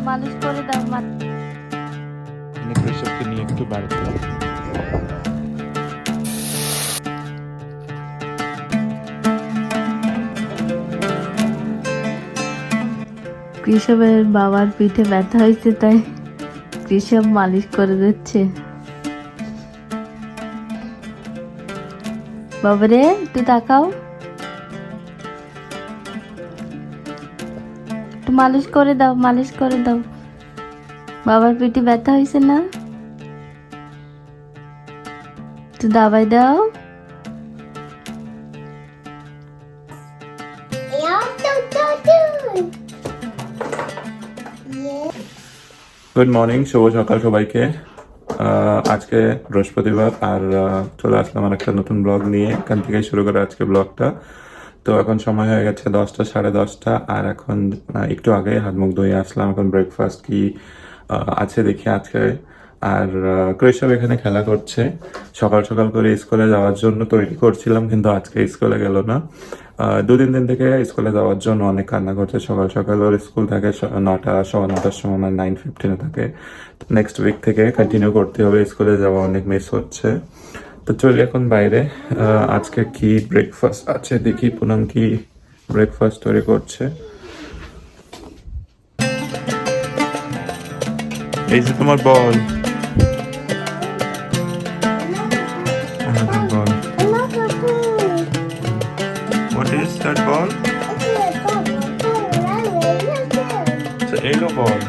মালিশ করে দাও। কৃষককে নিয়ে একটু বাড়িতে কৃষকের বাবার পিঠে ব্যথা হয়েছে, তাই কৃষক মালিশ করে দিচ্ছে। বাবারে একটু তাকাও, একটু মালিশ করে দাও, মালিশ করে দাও। বাবার পিঠে ব্যথা হয়েছে না, একটু দাবাই দাও। গুড মর্নিং, শুভ সকাল সবাইকে। আজকে বৃহস্পতিবার আর চলে আসলাম আর একটা নতুন ব্লগ নিয়ে। এখান থেকে শুরু করে আজকে ব্লগটা। তো এখন সময় হয়ে গেছে 10টা, 10:30, আর এখন একটু আগে হাত মুখ ধুয়ে আসলাম। এখন ব্রেকফাস্ট কি আছে দেখি আজকে। আর কৈশব এখানে খেলা করছে। সকাল সকাল করে স্কুলে যাওয়ার জন্য তৈরি করছিলাম, কিন্তু আজকে স্কুলে গেল না। 2-3 দিন থেকে স্কুলে যাওয়ার জন্য অনেক কান্না করছে। সকাল সকাল ওর স্কুল থাকে 9টা, 9:15 সময়, মানে 9:15 থাকে। নেক্সট উইক থেকে কন্টিনিউ করতে হবে, স্কুলে যাওয়া অনেক মিস হচ্ছে। তো চলি এখন বাইরে। আজকে কি ব্রেকফাস্ট আছে দেখি, পুনম কি ব্রেকফাস্ট তৈরি করছে। এই যে তোমার বল, বল, what is that ball? It's a yellow ball.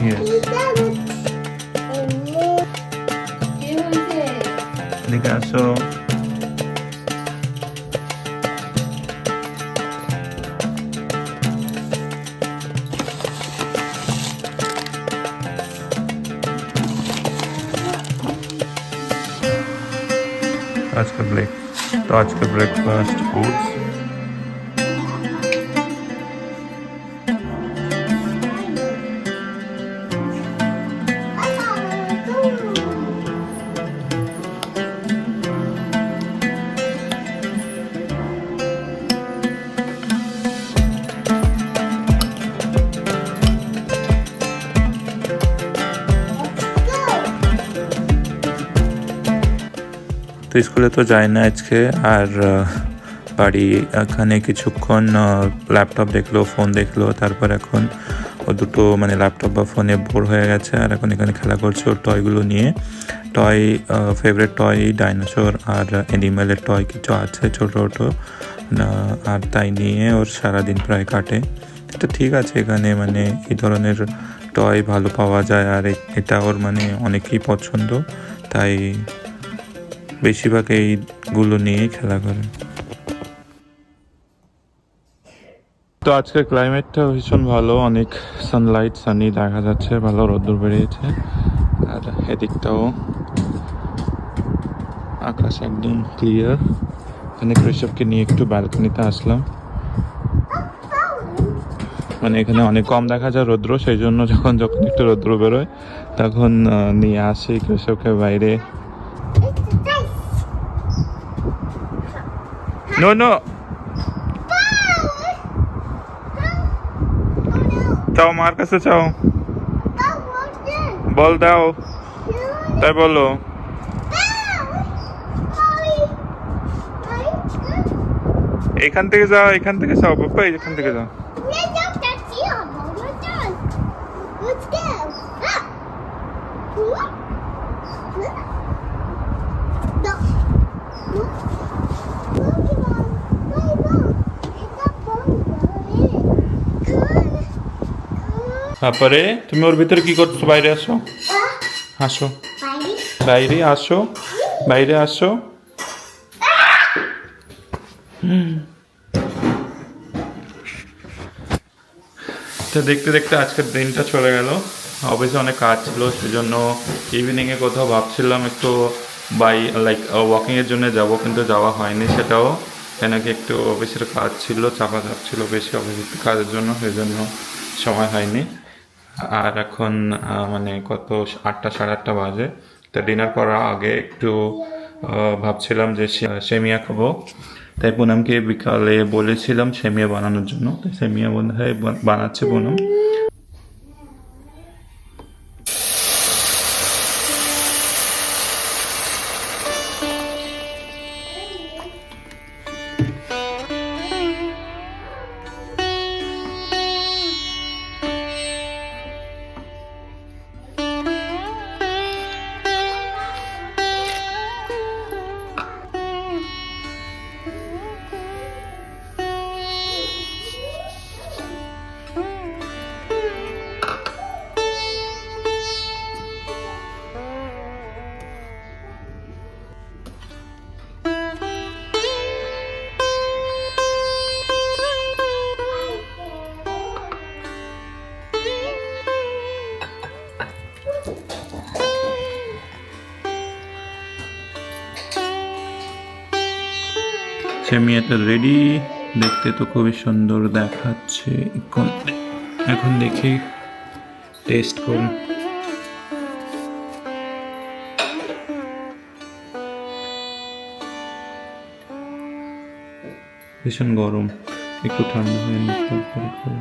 Yes. এদিকে আসো। आज का ब्रेकफास्ट ओट्स। তো স্কুলে তো যায় না আজকে, আর বাড়ি এখানে কিছুক্ষণ ল্যাপটপ দেখলো, ফোন দেখলো। তারপর এখন ও দুটো মানে ল্যাপটপ বা ফোনে বোর হয়ে গেছে, আর এখন এখানে খেলা করছে ওর টয়গুলো নিয়ে। ফেভারিট টয় ডাইনোসর আর অ্যানিমেলের টয় কিছু আছে ছোটো ছোটো, আর তাই নিয়ে ওর সারাদিন প্রায় কাটে। এটা ঠিক আছে, এখানে মানে এই ধরনের টয় ভালো পাওয়া যায়, আর এটা ওর মানে অনেকই পছন্দ, তাই বেশিরভাগ এইগুলো নিয়েই খেলা করে। তো আজকের ক্লাইমেটটা ভীষণ ভালো, অনেক সানলাইট, সানি দেখা যাচ্ছে, ভালো রোদ্দুর বেরিয়েছে। আর এদিকটাও আকাশ একদম ক্লিয়ার। এখানে কৃষককে নিয়ে একটু ব্যালকনিতে আসলাম, মানে এখানে অনেক কম দেখা যায় রৌদ্র, সেই জন্য যখন একটু রৌদ্র বেরোয় তখন নিয়ে আসি কৃষককে বাইরে। নো নো, চাও, মার কাছে চাও, বল দাও, তাই বলো। এখান থেকে যাও, এখান থেকে যাও বাপ্পা, এখান থেকে যাও। তারপরে তুমি ওর ভিতরে কি করছো? বাইরে আসো, আসো, বাইরে আসো, বাইরে আসো। তো দেখতে দেখতে আজকের দিনটা চলে গেল। অফিসে অনেক কাজ ছিল, সেজন্য ইভিনিংয়ে কোথাও ভাবছিলাম একটু ওয়াকিংয়ের জন্য যাব, কিন্তু যাওয়া হয়নি সেটাও, কেন কি একটু অফিসের কাজ ছিল, চাপা ছিল বেশি অফিসের কাজের জন্য, সেই জন্য সময় হয়নি। আর এখন মানে কত 8টা, 8:30 বাজে। তো ডিনার করার আগে একটু ভাবছিলাম যে সেমিয়া খাবো, তাই পুনমকে বিকালে বলেছিলাম সেমিয়া বানানোর জন্য। তো সেমিয়া বোধহয় বানাচ্ছে পুনম। সেমিয়াটা রেডি, দেখতে তো খুবই সুন্দর দেখাচ্ছে। এখন দেখি টেস্ট করুন। ভীষণ গরম, একটু ঠান্ডা হয়ে নিক তারপরে খাবো।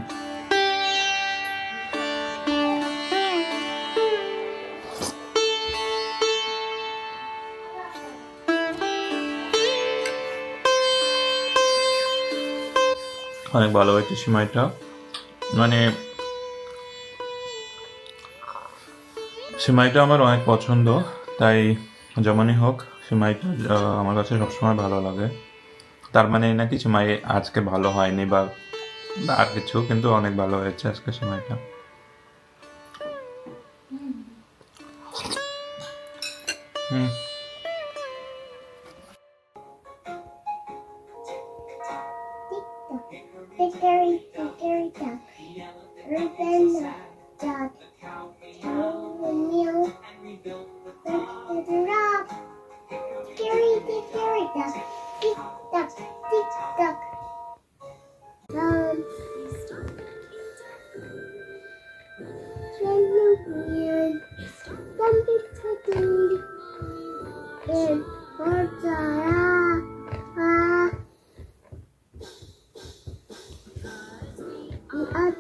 অনেক ভালো হয়েছে সিমাইটা, মানে সিমাইটা আমার অনেক পছন্দ, তাই যেমনই হোক সিমাইটা আমার কাছে সবসময় ভালো লাগে। তার মানে এই নাকি সিমাই আজকে ভালো হয়নি বা আর কিছু, কিন্তু অনেক ভালো হয়েছে আজকে সিমাইটা। হুম, Hickory dickory dock, urban dog, cow and meal, the rock. Hickory dickory dock, tick tock, tick tock. Weird, something to do, and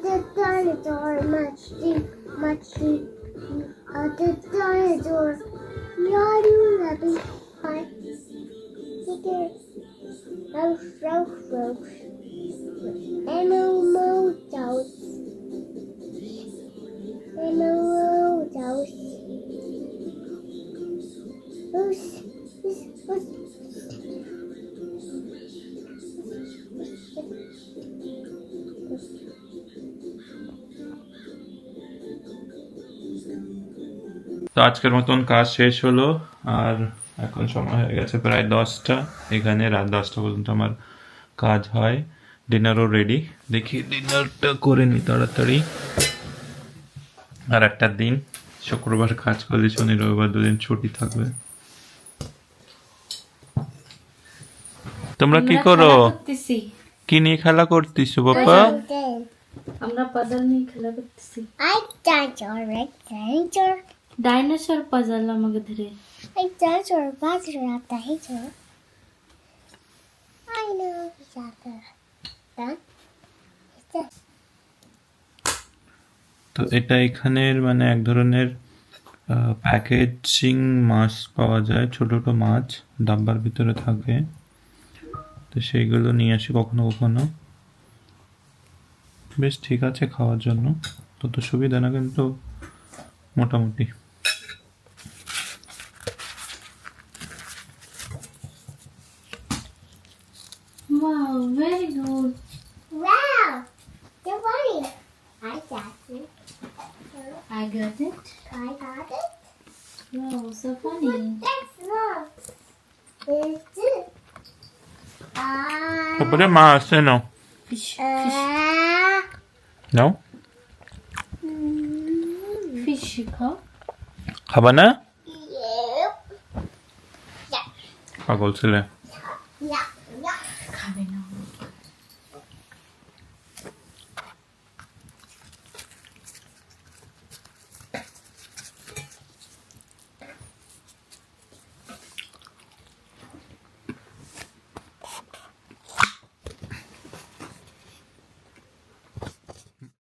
the dinosaur much deep. The dinosaur, yadu rabbit, high, ticker, rouse, animal douse, তো আজকের মতন কাজ শেষ হলো, আর এখন সময় হয়ে গেছে প্রায় 10টা। এখানে রাত 10টা পর্যন্ত আমার কাজ হয়। ডিনারও রেডি, দেখি ডিনারটা করে নি তাড়াতাড়ি। আর একটা দিন শুক্রবার কাজ করলে শনি রবিবার 2 দিন ছুটি থাকবে। তোমরা কি করো? করতেছি, কি নিয়ে খেলা করতেছো বাবা? আমরা পাজল নিয়ে খেলা করতেছি। dinosaur. ডাইনোসর পাজল আমাকে ধরে। I dinosaur buzzer at the hater. I know exactly. That. তো এটা এখানের মানে এক ধরনের প্যাকেজিং মাছ পাওয়া যায়, ছোট ছোট মাছ ডাব্বার ভিতরে থাকে। তো সেইগুলো নিয়ে আসি কখনো কখনো। বেশ ঠিক আছে খাওয়ার জন্য, তত সুবিধা না কিন্তু মোটামুটি। Wow, very good. Wow! You're funny. I got it. I got it. I got it. Wow, so funny. That's wrong. It's it. তারপরে মা আসছে নাও Fish, নাও, fish খাও। খাবা না? Yep. পাগল ছেলে।